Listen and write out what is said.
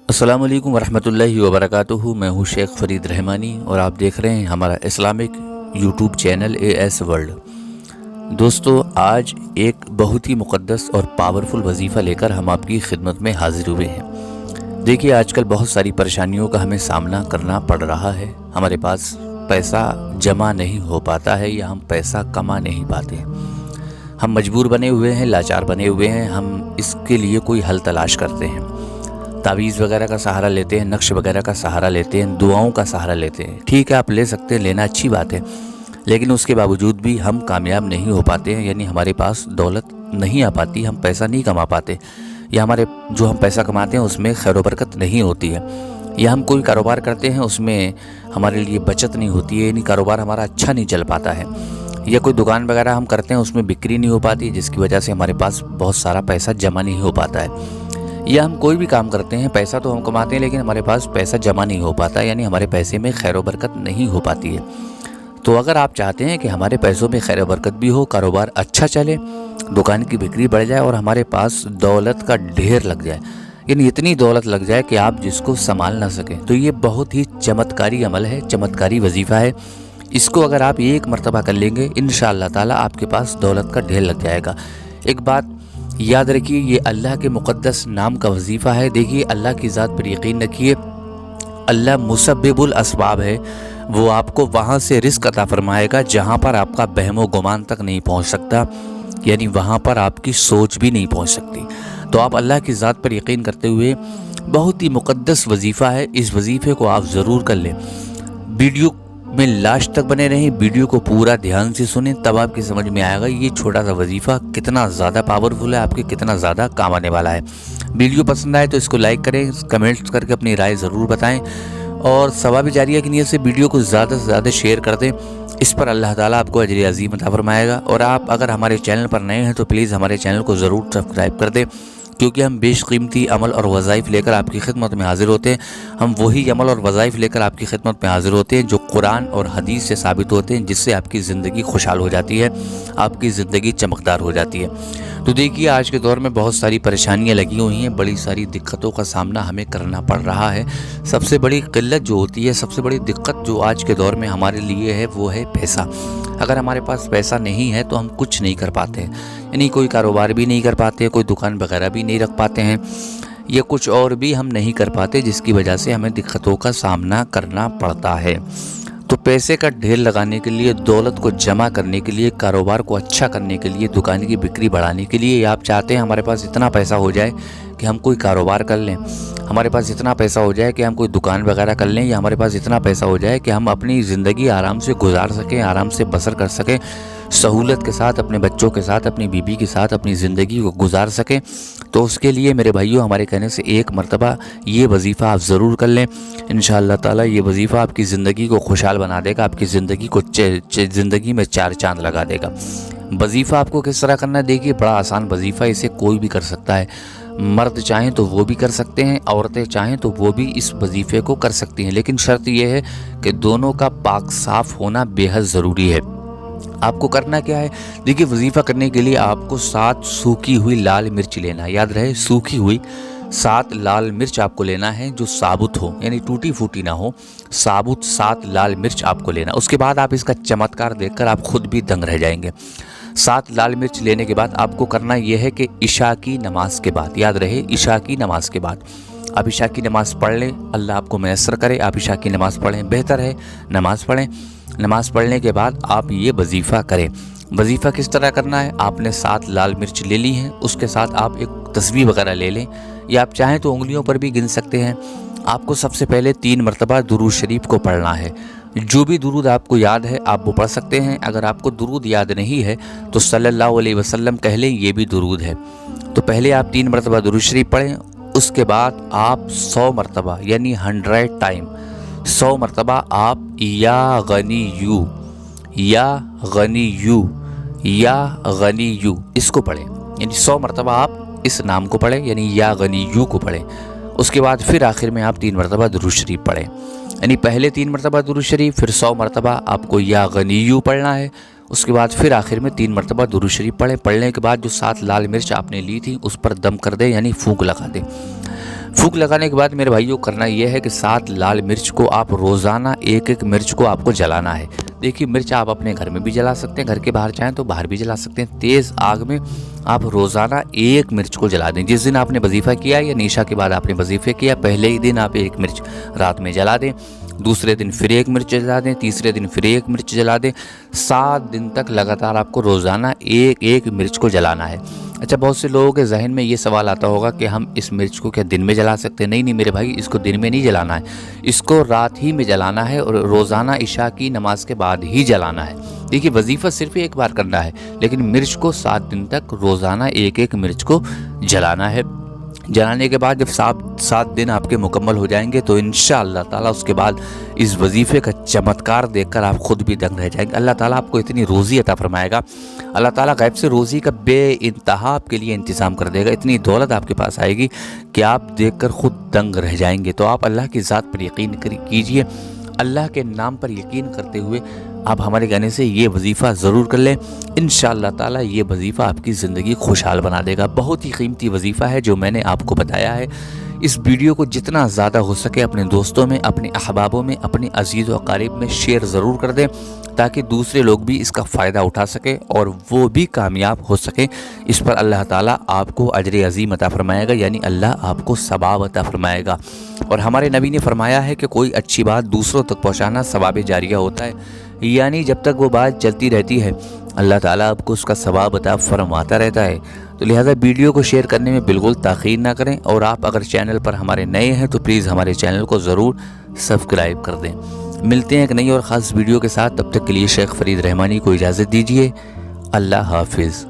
السلام علیکم ورحمۃ اللہ وبرکاتہ۔ میں ہوں شیخ فرید رحمانی اور آپ دیکھ رہے ہیں ہمارا Islamic YouTube channel AS world. دوستو، آج ایک بہت ہی مقدس اور پاورفل وظیفہ لے کر ہم آپ کی خدمت میں حاضر ہوئے ہیں۔ دیکھیے، آج کل بہت ساری پریشانیوں کا ہمیں سامنا کرنا پڑ رہا ہے۔ ہمارے پاس پیسہ جمع نہیں ہو پاتا ہے یا ہم پیسہ کما نہیں پاتے۔ ہم مجبور بنے ہوئے ہیں، لاچار بنے ہوئے ہیں۔ ہم اس کے لیے کوئی حل تلاش کرتے ہیں، تعویذ وغیرہ کا سہارا لیتے ہیں، نقش وغیرہ کا سہارا لیتے ہیں، دعاؤں کا سہارا لیتے ہیں۔ ٹھیک ہے، آپ لے سکتے ہیں، لینا اچھی بات ہے، لیکن اس کے باوجود بھی ہم کامیاب نہیں ہو پاتے ہیں، یعنی ہمارے پاس دولت نہیں آ پاتی، ہم پیسہ نہیں کما پاتے، یا ہمارے جو ہم پیسہ کماتے ہیں اس میں خیر و برکت نہیں ہوتی ہے، یا ہم کوئی کاروبار کرتے ہیں اس میں ہمارے لیے بچت نہیں ہوتی ہے، یعنی کاروبار ہمارا اچھا نہیں چل پاتا ہے، یا کوئی دکان وغیرہ ہم کرتے ہیں اس میں بکری نہیں ہو پاتی، جس کی وجہ سے ہمارے پاس بہت سارا پیسہ جمع نہیں ہو پاتا ہے، یا ہم کوئی بھی کام کرتے ہیں، پیسہ تو ہم کماتے ہیں لیکن ہمارے پاس پیسہ جمع نہیں ہو پاتا، یعنی ہمارے پیسے میں خیر و برکت نہیں ہو پاتی ہے۔ تو اگر آپ چاہتے ہیں کہ ہمارے پیسوں میں خیر و برکت بھی ہو، کاروبار اچھا چلے، دکان کی بکری بڑھ جائے اور ہمارے پاس دولت کا ڈھیر لگ جائے، یعنی اتنی دولت لگ جائے کہ آپ جس کو سنبھال نہ سکیں، تو یہ بہت ہی چمتکاری عمل ہے، چمتکاری وظیفہ ہے۔ اس کو اگر آپ ایک مرتبہ کر لیں گے، انشاءاللہ تعالی آپ کے پاس دولت کا ڈھیر لگ جائے گا۔ ایک بات یاد رکھیے، یہ اللہ کے مقدس نام کا وظیفہ ہے۔ دیکھیے، اللہ کی ذات پر یقین رکھیے، اللہ مسبب الاسباب ہے، وہ آپ کو وہاں سے رزق عطا فرمائے گا جہاں پر آپ کا بہم و گمان تک نہیں پہنچ سکتا، یعنی وہاں پر آپ کی سوچ بھی نہیں پہنچ سکتی۔ تو آپ اللہ کی ذات پر یقین کرتے ہوئے، بہت ہی مقدس وظیفہ ہے، اس وظیفے کو آپ ضرور کر لیں۔ ویڈیو میں لاسٹ تک بنے رہیں، ویڈیو کو پورا دھیان سے سنیں، تب آپ کی سمجھ میں آئے گا یہ چھوٹا سا وظیفہ کتنا زیادہ پاورفل ہے، آپ کے کتنا زیادہ کام آنے والا ہے۔ ویڈیو پسند آئے تو اس کو لائک کریں، کمنٹس کر کے اپنی رائے ضرور بتائیں، اور ثواب جاریہ کی نیت سے ویڈیو کو زیادہ سے زیادہ شیئر کر دیں، اس پر اللہ تعالیٰ آپ کو اجر عظیم عطا فرمائے گا۔ اور آپ اگر ہمارے چینل پر نئے ہیں تو پلیز ہمارے چینل کو ضرور سبسکرائب کر دیں، کیونکہ ہم بیش قیمتی عمل اور وظائف لے کر آپ کی خدمت میں حاضر ہوتے ہیں۔ ہم وہی عمل اور وظائف لے کر آپ کی خدمت میں حاضر ہوتے ہیں جو قرآن اور حدیث سے ثابت ہوتے ہیں، جس سے آپ کی زندگی خوشحال ہو جاتی ہے، آپ کی زندگی چمکدار ہو جاتی ہے۔ تو دیکھیے، آج کے دور میں بہت ساری پریشانیاں لگی ہوئی ہیں، بڑی ساری دقتوں کا سامنا ہمیں کرنا پڑ رہا ہے۔ سب سے بڑی قلت جو ہوتی ہے، سب سے بڑی دقت جو آج کے دور میں ہمارے لیے ہے، وہ ہے پیسہ۔ اگر ہمارے پاس پیسہ نہیں ہے تو ہم کچھ نہیں کر پاتے، یعنی کوئی کاروبار بھی نہیں کر پاتے، کوئی دکان وغیرہ بھی نہیں رکھ پاتے ہیں، یا کچھ اور بھی ہم نہیں کر پاتے، جس کی وجہ سے ہمیں دقتوں کا سامنا کرنا پڑتا ہے۔ تو پیسے کا ڈھیر لگانے کے لیے، دولت کو جمع کرنے کے لیے، کاروبار کو اچھا کرنے کے لیے، دکان کی بکری بڑھانے کے لیے، یا آپ چاہتے ہیں ہمارے پاس اتنا پیسہ ہو جائے کہ ہم کوئی کاروبار کر لیں، ہمارے پاس اتنا پیسہ ہو جائے کہ ہم کوئی دکان وغیرہ کر لیں، یا ہمارے پاس اتنا پیسہ ہو جائے کہ ہم اپنی زندگی آرام سے گزار سکیں، آرام سے بسر کر سکیں، سہولت کے ساتھ اپنے بچوں کے ساتھ، اپنی بیوی کے ساتھ اپنی زندگی کو گزار سکیں، تو اس کے لیے میرے بھائیوں، ہمارے کہنے سے ایک مرتبہ یہ وظیفہ آپ ضرور کر لیں۔ انشاءاللہ تعالیٰ یہ وظیفہ آپ کی زندگی کو خوشحال بنا دے گا، آپ کی زندگی میں چار چاند لگا دے گا۔ وظیفہ آپ کو کس طرح کرنا ہے؟ دیکھیے، بڑا آسان وظیفہ، اسے کوئی بھی کر سکتا ہے، مرد چاہیں تو وہ بھی کر سکتے ہیں، عورتیں چاہیں تو وہ بھی اس وظیفے کو کر سکتی ہیں، لیکن شرط یہ ہے کہ دونوں کا پاک صاف ہونا بے حد ضروری ہے۔ آپ کو کرنا کیا ہے؟ دیکھیے، وظیفہ کرنے کے لیے آپ کو 7 سوکھی ہوئی لال مرچ لینا ہے، یاد رہے، سوکھی ہوئی 7 لال مرچ آپ کو لینا ہے، جو ثابت ہو، یعنی ٹوٹی پھوٹی نہ ہو، ثابت 7 لال مرچ آپ کو لینا۔ اس کے بعد آپ اس کا چمتکار دیکھ کر آپ خود بھی دنگ رہ جائیں گے۔ 7 لال مرچ لینے کے بعد آپ کو کرنا یہ ہے کہ عشاء کی نماز کے بعد، یاد رہے، عشاء کی نماز کے بعد آپ عشاء کی نماز پڑھ لیں، اللہ آپ کو میسر کرے، آپ عشاء کی نماز پڑھیں، بہتر ہے نماز پڑھیں۔ نماز پڑھنے کے بعد آپ یہ وظیفہ کریں۔ وظیفہ کس طرح کرنا ہے؟ آپ نے 7 لال مرچ لے لی ہیں، اس کے ساتھ آپ ایک تسبیح وغیرہ لے لیں، یا آپ چاہیں تو انگلیوں پر بھی گن سکتے ہیں۔ آپ کو سب سے پہلے 3 مرتبہ درود شریف کو پڑھنا ہے۔ جو بھی درود آپ کو یاد ہے آپ وہ پڑھ سکتے ہیں، اگر آپ کو درود یاد نہیں ہے تو صلی اللہ علیہ وسلم کہہ لیں، یہ بھی درود ہے۔ تو پہلے آپ 3 مرتبہ درود شریف پڑھیں، اس کے بعد آپ 100 مرتبہ یعنی 100 ٹائم 100 مرتبہ آپ یا غنیو یا غنیو یا غنیو اس کو پڑھیں، یعنی 100 مرتبہ آپ اس نام کو پڑھیں، یعنی یا غنیو کو پڑھیں۔ اس کے بعد پھر آخر میں آپ 3 مرتبہ درود شریف پڑھیں، یعنی پہلے 3 مرتبہ درود شریف، پھر 100 مرتبہ آپ کو یا غنیو پڑھنا ہے، اس کے بعد پھر آخر میں 3 مرتبہ درود شریف پڑھیں۔ پڑھنے کے بعد جو 7 لال مرچ آپ نے لی تھی اس پر دم کر دیں، یعنی پھونک لگا دیں۔ پھونک لگانے کے بعد میرے بھائیوں کرنا یہ ہے کہ 7 لال مرچ کو آپ روزانہ ایک مرچ کو آپ کو جلانا ہے۔ دیکھیے مرچ آپ اپنے گھر میں بھی جلا سکتے ہیں، گھر کے باہر چاہیں تو باہر بھی جلا سکتے ہیں۔ تیز آگ میں آپ روزانہ ایک مرچ کو جلا دیں۔ جس دن آپ نے وظیفہ کیا یا عشاء کے بعد آپ نے وظیفے کیا، پہلے ہی دن آپ ایک مرچ رات میں جلا دیں، دوسرے دن پھر ایک مرچ جلا دیں، تیسرے دن پھر ایک مرچ جلا دیں۔ 7 دن تک لگاتار آپ کو روزانہ ایک مرچ کو جلانا ہے۔ اچھا، بہت سے لوگوں کے ذہن میں یہ سوال آتا ہوگا کہ ہم اس مرچ کو کیا دن میں جلا سکتے ہیں؟ نہیں میرے بھائی، اس کو دن میں نہیں جلانا ہے، اس کو رات ہی میں جلانا ہے اور روزانہ عشاء کی نماز کے بعد ہی جلانا ہے۔ دیکھیے وظیفہ صرف ایک بار کرنا ہے، لیکن مرچ کو 7 دن تک روزانہ ایک مرچ کو جلانا ہے۔ جلانے کے بعد جب 7 دن آپ کے مکمل ہو جائیں گے تو انشاءاللہ تعالیٰ اس کے بعد اس وظیفے کا چمتکار دیکھ کر آپ خود بھی دنگ رہ جائیں گے۔ اللہ تعالیٰ آپ کو اتنی روزی عطا فرمائے گا، اللہ تعالیٰ غیب سے روزی کا بے انتہا آپ کے لیے انتظام کر دے گا، اتنی دولت آپ کے پاس آئے گی کہ آپ دیکھ کر خود دنگ رہ جائیں گے۔ تو آپ اللہ کی ذات پر یقین کیجئے، اللہ کے نام پر یقین کرتے ہوئے آپ ہمارے کہنے سے یہ وظیفہ ضرور کر لیں۔ انشاءاللہ تعالیٰ یہ وظیفہ آپ کی زندگی خوشحال بنا دے گا۔ بہت ہی قیمتی وظیفہ ہے جو میں نے آپ کو بتایا ہے۔ اس ویڈیو کو جتنا زیادہ ہو سکے اپنے دوستوں میں، اپنے احبابوں میں، اپنے عزیز و اقارب میں شیئر ضرور کر دیں، تاکہ دوسرے لوگ بھی اس کا فائدہ اٹھا سکیں اور وہ بھی کامیاب ہو سکیں۔ اس پر اللہ تعالیٰ آپ کو اجر عظیم عطا فرمائے گا، یعنی اللہ آپ کو ثواب عطا فرمائے گا۔ اور ہمارے نبی نے فرمایا ہے کہ کوئی اچھی بات دوسروں تک پہنچانا ثواب جاریہ ہوتا ہے، یعنی جب تک وہ بات چلتی رہتی ہے اللہ تعالیٰ آپ کو اس کا ثواب عطا فرماتا رہتا ہے۔ تو لہٰذا ویڈیو کو شیئر کرنے میں بالکل تاخیر نہ کریں، اور آپ اگر چینل پر ہمارے نئے ہیں تو پلیز ہمارے چینل کو ضرور سبسکرائب کر دیں۔ ملتے ہیں ایک نئی اور خاص ویڈیو کے ساتھ، تب تک کے لیے شیخ فرید رحمانی کو اجازت دیجیے۔ اللہ حافظ۔